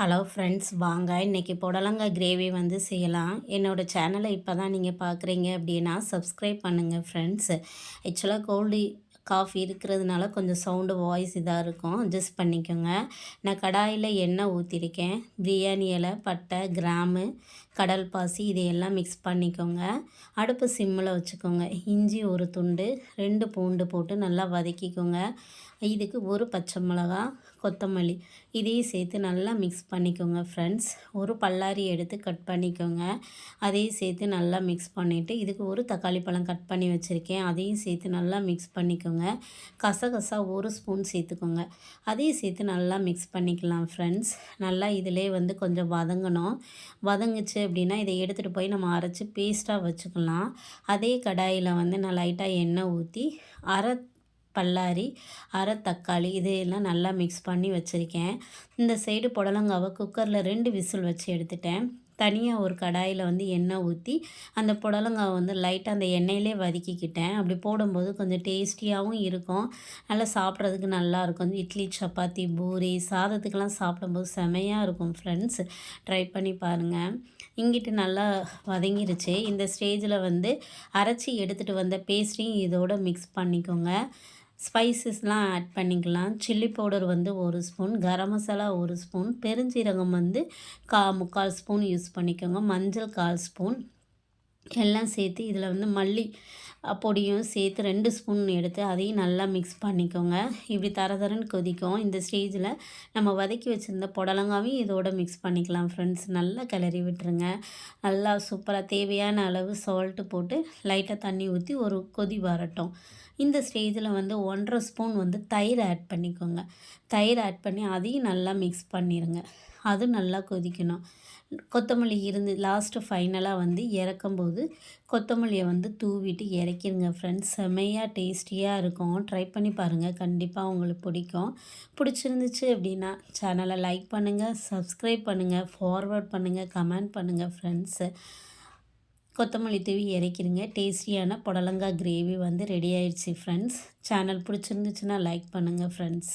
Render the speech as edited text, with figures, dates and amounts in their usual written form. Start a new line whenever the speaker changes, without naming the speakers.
Hello friends, வாங்க இன்றைக்கி புடலங்காய் கிரேவி வந்து செய்யலாம். என்னோடய சேனலை இப்போ தான் நீங்கள் பார்க்குறீங்க அப்படின்னா சப்ஸ்கிரைப் பண்ணுங்கள் ஃப்ரெண்ட்ஸ். ஆக்சுவலாக காஃபி இருக்கிறதுனால கொஞ்சம் சவுண்டு வாய்ஸ் இதாக இருக்கும், அட்ஜஸ்ட் பண்ணிக்கோங்க. நான் கடாயில் எண்ணெய் ஊற்றிருக்கேன். பிரியாணி இலை, பட்டை, கிராம்பு, கடல் பாசி இதையெல்லாம் மிக்ஸ் பண்ணிக்கோங்க. அடுப்பு சிம்மில் வச்சுக்கோங்க. இஞ்சி ஒரு துண்டு, 2 பூண்டு போட்டு நல்லா வதக்கிக்கோங்க. இதுக்கு ஒரு பச்சை மிளகா, கொத்தமல்லி இதையும் சேர்த்து நல்லா மிக்ஸ் பண்ணிக்கோங்க ஃப்ரெண்ட்ஸ். ஒரு பல்லாரி எடுத்து கட் பண்ணிக்கோங்க. அதையும் சேர்த்து நல்லா மிக்ஸ் பண்ணிவிட்டு இதுக்கு ஒரு தக்காளி பழம் கட் பண்ணி வச்சுருக்கேன், அதையும் சேர்த்து நல்லா மிக்ஸ் பண்ணிக்கோங்க. கசகசா ஒரு ஸ்பூன் சேர்த்துக்கோங்க. அதையும் சேர்த்து நல்லா மிக்ஸ் பண்ணிக்கலாம் ஃப்ரெண்ட்ஸ். நல்லா இதிலே வந்து கொஞ்சம் வதங்கணும். வதங்குச்சு அப்படின்னா இதை எடுத்துகிட்டு போய் நம்ம அரைச்சி பேஸ்ட்டாக வச்சுக்கலாம். அதே கடாயில் வந்து நான் லைட்டாக எண்ணெய் ஊற்றி அரை பல்லாரி, அரை தக்காளி இதையெல்லாம் நல்லா மிக்ஸ் பண்ணி வச்சுருக்கேன். இந்த சைடு புடலங்காவை குக்கரில் 2 விசில் வச்சு எடுத்துட்டேன். தனியாக ஒரு கடாயில் வந்து எண்ணெய் ஊற்றி அந்த புடலங்காவை வந்து லைட்டாக அந்த எண்ணெயிலே வதக்கிக்கிட்டேன். அப்படி போடும்போது கொஞ்சம் டேஸ்டியாகவும் இருக்கும், நல்லா சாப்பிட்றதுக்கு நல்லாயிருக்கும். இட்லி, சப்பாத்தி, பூரி, சாதத்துக்கெல்லாம் சாப்பிடும்போது செமையாக இருக்கும் ஃப்ரெண்ட்ஸ். ட்ரை பண்ணி பாருங்கள். இங்கிட்டு நல்லா வதங்கிருச்சு. இந்த ஸ்டேஜில் வந்து அரைச்சி எடுத்துகிட்டு வந்த பேஸ்ட்டையும் இதோடு மிக்ஸ் பண்ணிக்கோங்க. ஸ்பைசஸ்லாம் ஆட் பண்ணிக்கலாம். சில்லி பவுடர் வந்து 1 ஸ்பூன், கரம் மசாலா 1 ஸ்பூன், பெருஞ்சீரகம் வந்து 3/4 ஸ்பூன் யூஸ் பண்ணிக்கோங்க, மஞ்சள் 1/4 ஸ்பூன் எல்லாம் சேர்த்து இதில் வந்து மல்லி பொடியும் சேர்த்து 2 ஸ்பூன் எடுத்து அதையும் நல்லா மிக்ஸ் பண்ணிக்கோங்க. இப்படி தரன்னு கொதிக்கும். இந்த ஸ்டேஜில் நம்ம வதக்கி வச்சுருந்த புடலங்காவையும் இதோடு மிக்ஸ் பண்ணிக்கலாம் ஃப்ரெண்ட்ஸ். நல்லா கிளறி விட்டுருங்க. நல்லா சூப்பராக தேவையான அளவு சால்ட்டு போட்டு லைட்டாக தண்ணி ஊற்றி ஒரு கொதி வரட்டும். இந்த ஸ்டேஜில் வந்து 1/2 ஸ்பூன் வந்து தயிர் ஆட் பண்ணிக்கோங்க. தயிர் ஆட் பண்ணி அதையும் நல்லா மிக்ஸ் பண்ணிடுங்க. அது நல்லா கொதிக்கணும். கொத்தமல்லி இருந்து லாஸ்ட்டு ஃபைனலாக வந்து இறக்கும்போது கொத்தமல்லியை வந்து தூவிட்டு இறக்கிடுங்க ஃப்ரெண்ட்ஸ். செம்மையாக டேஸ்டியாக இருக்கும். ட்ரை பண்ணி பாருங்கள், கண்டிப்பாக உங்களுக்கு பிடிக்கும். பிடிச்சிருந்துச்சு அப்படின்னா சேனலை லைக் பண்ணுங்கள், சப்ஸ்கிரைப் பண்ணுங்கள், ஃபார்வர்ட் பண்ணுங்கள், கமெண்ட் பண்ணுங்கள் ஃப்ரெண்ட்ஸு. கொத்தமல்லி தூவி இறக்கிடுங்க. டேஸ்டியான புடலங்காய் கிரேவி வந்து ரெடி ஆயிடுச்சு ஃப்ரெண்ட்ஸ். சேனல் பிடிச்சிருந்துச்சுன்னா லைக் பண்ணுங்கள் ஃப்ரெண்ட்ஸ்.